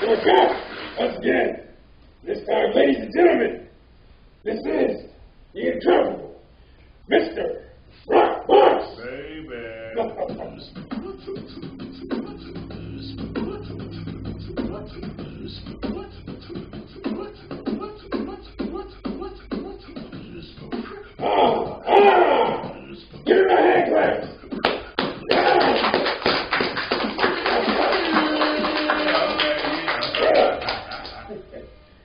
So back once again. This time, ladies and gentlemen, this is the incomparable Mr. Roc Box. Give him a hand clap.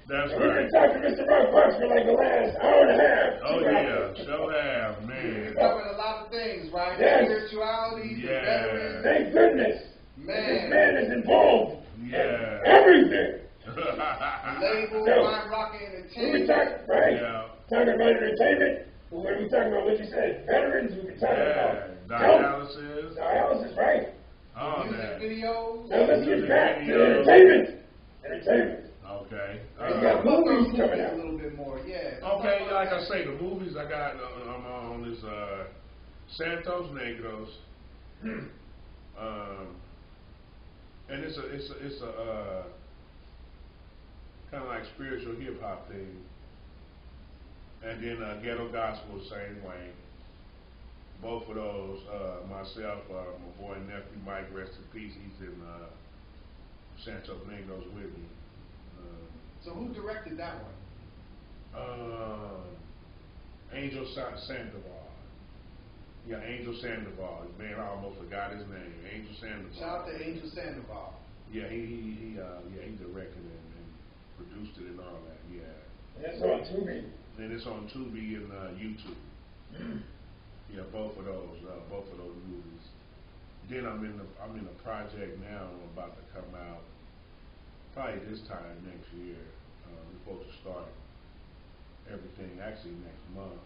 That's right. We've been talking to Mr. Roc Box for like the last hour and a half. Oh, yeah. Sure have, man. We're covering a lot of things, right? Yes. Spirituality, Yeah. veterans. Thank goodness. Man. This man is involved Yeah. in everything. Label, So, Rhyme Rocca Ent. we can talk, right? Yeah. Talking about entertainment. But when we talking about what you said, veterans, we can talk about dialysis. Dialysis, right? Oh, Music man. videos. Now let's get back to videos. entertainment. Entertainment. Okay. You got movies coming a out. little bit more, yeah. Okay, like I say, the movies I got, I'm on this Santos Negros, and it's a kind of like spiritual hip hop thing, and then ghetto gospel the same way. Both of those, myself, my boy and nephew Mike, rest in peace. He's in Santos Negros with me. So who directed that one? Angel Sandoval. Yeah, Angel Sandoval. Man, I almost forgot his name. Angel Sandoval. Shout out to Angel Sandoval. Yeah, he directed it and produced it and all that. Yeah. That's on Tubi. And it's on Tubi and YouTube. Yeah, both of those movies. Then I'm in a project now. I'm about to come out probably this time next year. We're supposed to start everything actually next month.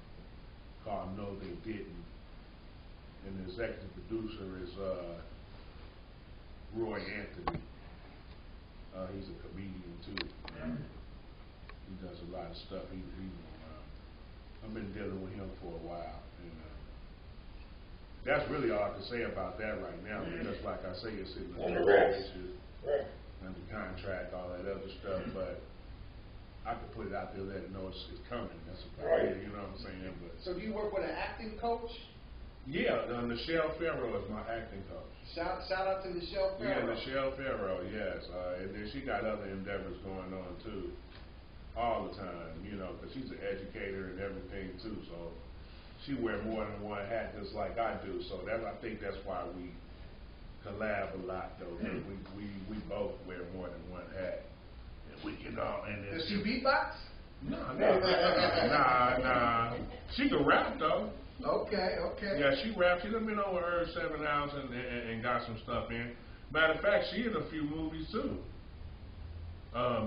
Called No They Didn't. And the executive producer is Roy Anthony. He's a comedian too. He does a lot of stuff. I've been dealing with him for a while. And that's really all I can say about that right now. Because like I say, it's in the negotiation, under contract, all that other stuff. But I could put it out there, let it know it's coming. That's about it. You know what I'm saying? But so do you work with an acting coach? Yeah, Michelle Farrow is my acting coach. Shout out to Michelle Farrow. Yeah, Michelle Farrow, yes. And then she got other endeavors going on too, all the time, you know, because she's an educator and everything too. So she wear more than one hat just like I do. So I think that's why we collab a lot though. We both wear more than one hat. And does she beatbox? Nah. She can rap though. Okay. Yeah, she raps. She done been over her 7 hours and got some stuff in. Matter of fact, she in a few movies too.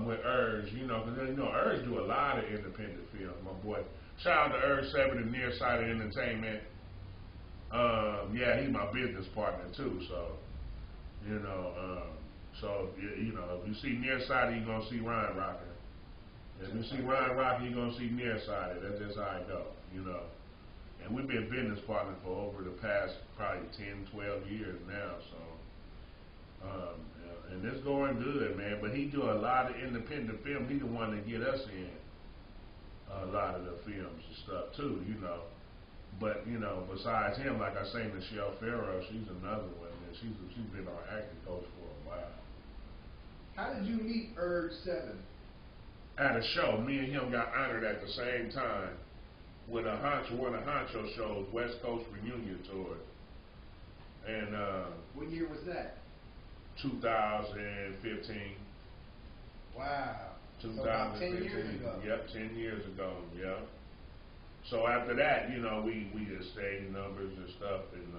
With Urge, you know, because Urge do a lot of independent films. My boy, shout out to Urge 7 and Nearsighted Entertainment. Yeah, he's my business partner too. So, you know, if you see Nearsighted, you're gonna see Rhyme Rocca. If you see Rhyme Rocca, you're gonna see Nearsighted. That's just how it go, you know. And we've been business partners for over the past probably 10, 12 years now. So, and it's going good, man. But he do a lot of independent film. He the one that get us in a lot of the films and stuff too, you know. But besides him, like I say, Michelle Farrow, she's another one, and she's been our acting coach for a while. How did you meet Urge 7? At a show, me and him got honored at the same time with one of Honcho shows, West Coast Reunion Tour. And what year was that? 2015. Wow. 2015. So about 10 years ago. Yep, 10 years ago. Yeah. So after that, we just stayed in numbers and stuff, and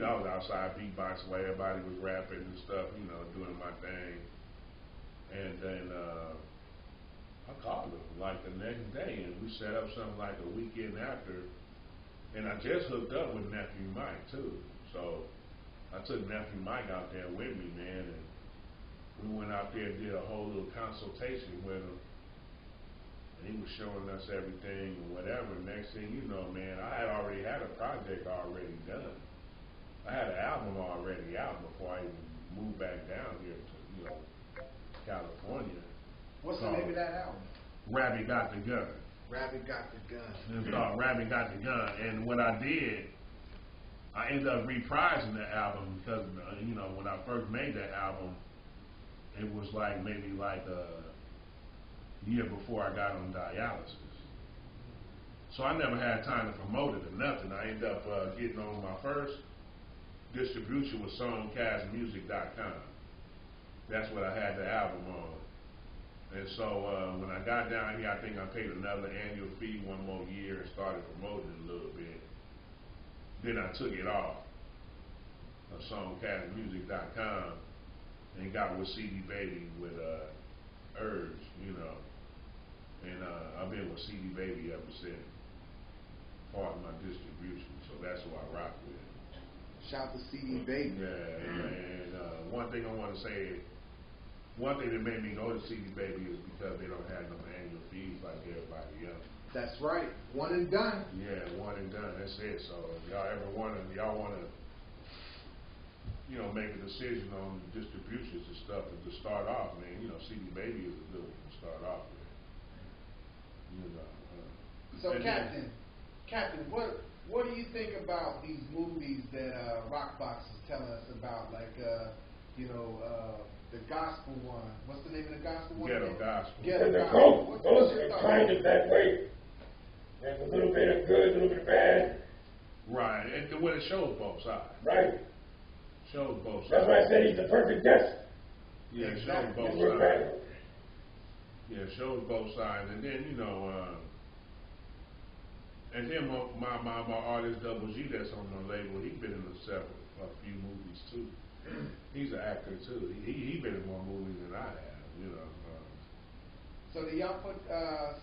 I was outside beatboxing while everybody was rapping and stuff, doing my thing. And then I called him like the next day, and we set up something like a weekend after. And I just hooked up with Nephew Mike too. So I took Nephew Mike out there with me, man, and we went out there and did a whole little consultation with him. And he was showing us everything and whatever. Next thing you know, man, I had already had a project already done. I had an album already out before I even moved back down here to, California. What's the name of that album? Rabbit Got the Gun. Rabbit Got the Gun. It's called Rabbit Got the Gun. And what I did, I ended up reprising the album because, you know, when I first made that album, it was like maybe like a year before I got on dialysis. So I never had time to promote it or nothing. I ended up getting on my first distribution with songcastmusic.com. That's what I had the album on. And so when I got down here, I think I paid another annual fee one more year and started promoting it a little bit. Then I took it off of songcastmusic.com and got with CD Baby with Urge, you know. And I've been with CD Baby ever since. Part of my distribution, so that's who I rock with. Shout to CD Baby. Yeah, and one thing I want to say, one thing that made me go to CD Baby is because they don't have no annual fees like everybody else. That's right. One and done. Yeah, one and done. That's it. So if y'all ever want to, you know, make a decision on distributions and stuff, and to start off, man, you know, CD Baby is a good one to start off with. You know. So Captain, what do you think about these movies that Roc Box is telling us about, like the gospel one? What's the name of the gospel one? Ghetto Gospel. And the quote, those are kind of that way. There's a little bit of good, a little bit of bad. Right, and when it shows both sides. Right. Shows both sides. That's why I said he's the perfect guest. Yeah, it Exactly. shows both It's sides. right. Yeah, it shows both sides, and then you know, and then my artist Double G that's on the label, he's been in a few movies too. He's an actor too. He been in more movies than I have, you know. So do y'all put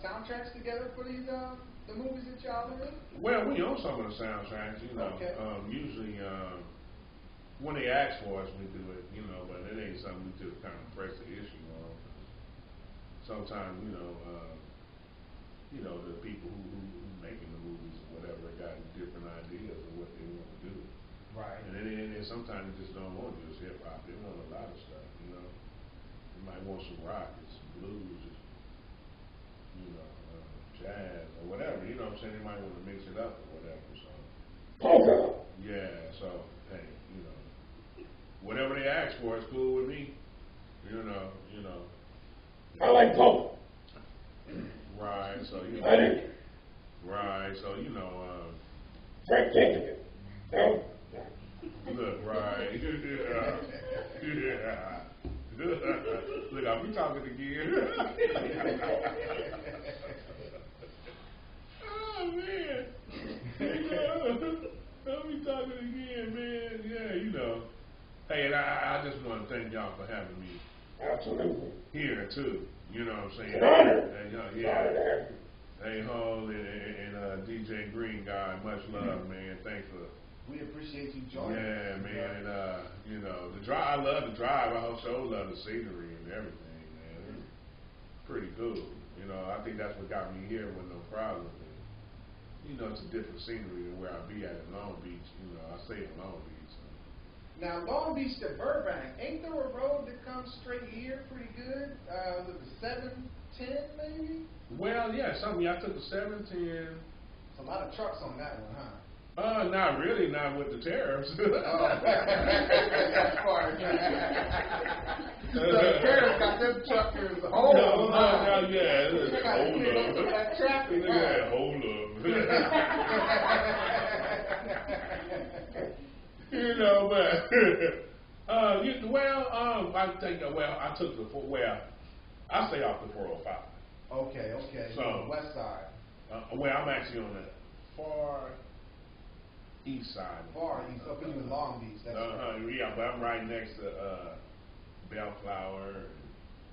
soundtracks together for these the movies that y'all in? Well, we own some of the soundtracks, you know. Okay. Usually, when they ask for us, we do it, you know. But it ain't something we just kind of press the issue on. Sometimes, you know, the people who making the movies or whatever got different ideas of what they want to do. Right. And sometimes they just don't want just hip hop. They want a lot of stuff, you know. They might want some rock and some blues, you know, jazz or whatever. You know what I'm saying? They might want to mix it up or whatever. So. Polka. Yeah. So hey, you know, whatever they ask for is cool with me. You know. I like polka. Right. So you know. I do. Right. So you know. Frank Jacob. No. Look, right. Yeah. Look, I'll be talking again. Oh, man. I'll be talking again, man. Yeah, you know. Hey, and I just want to thank y'all for having me Absolutely. here, too. You know what I'm saying? It's an honor. And, It's an yeah. honor to have you. Hey, Hole and DJ Greenguy, much love, man. Thanks for. We appreciate you joining Yeah, us. man, and you know, the drive. I love the drive. I also love the scenery and everything, man. It's pretty cool. You know, I think that's what got me here with no problem. And, you know, it's a different scenery than where I be at in Long Beach. You know, I stay in Long Beach. So. Now, Long Beach to Burbank, ain't there a road that comes straight here pretty good? With the 710 maybe? Well, yeah, I took the 710. There's a lot of trucks on that one, huh? Not really, not with the tariffs. Oh. That part. So the parents got them truckers. Hold No, yeah. They gotta clear up some of that traffic. Yeah, hold up. You know, but I took I stay off the 405. Okay. So, On the west side. I'm actually on the far east side. Far east, up in Long Beach. That's right. Yeah, but I'm right next to Bellflower, and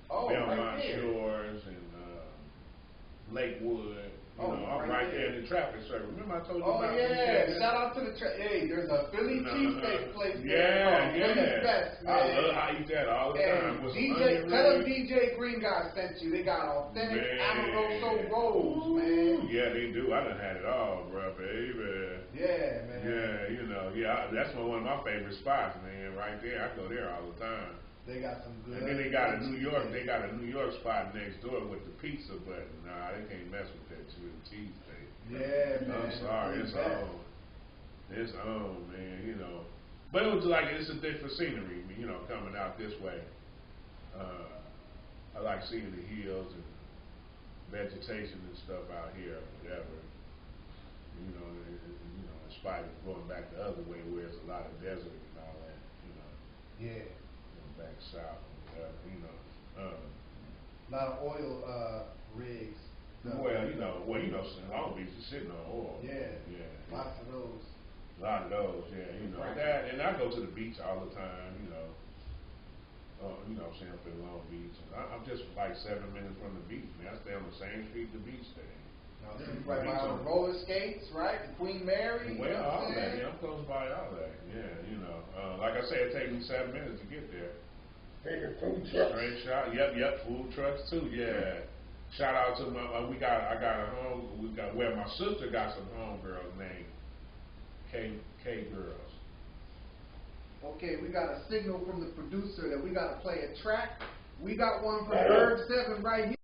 Oh, Belmont right there. Shores, and Lakewood. You know, I'm right there in the traffic circle. Remember I told you Oh about yeah, shout out to the hey, there's a Philly cheesesteak place there called Philly's Best, man. I love how I eat that all the time. With some onion Tell them rings. DJ Greenguy sent you. They got authentic Man. Amoroso rolls, man. Yeah, they do. I done had it all, bro, baby. Yeah, man. Yeah, you know, that's one of my favorite spots, man. Right there, I go there all the time. They got some good. And then they got a New York. They got a New York spot next door with the pizza, but nah, they can't mess with that cheese steak. Yeah, man. I'm sorry, it's on. It's on, man. You know, but it was like it's a different scenery. You know, coming out this way. I like seeing the hills and vegetation and stuff out here, or whatever. You know, in spite of going back the other way where there's a lot of desert and all that. You know. Yeah. Back south, you know. A lot of oil rigs. Well, you know, Long Beach is sitting on oil. Yeah. Yeah. Lots of those. A lot of those, yeah. You know that, and I go to the beach all the time. You know, I'm saying up in Long Beach, and I'm just like 7 minutes from the beach. Man, I stay on the same street the beach stay. Now, right by all the roller skates, right? The Queen Mary. Well, all that. Yeah, I'm close by all that. Yeah, you know. Like I say, it takes me 7 minutes to get there. Favorite food trucks. Straight shot. Yep. Food trucks too. Yeah. Shout out to my. I got a home. Where my sister got some homegirls named K girls. Okay, we got a signal from the producer that we got to play a track. We got one from Herb 7 right here.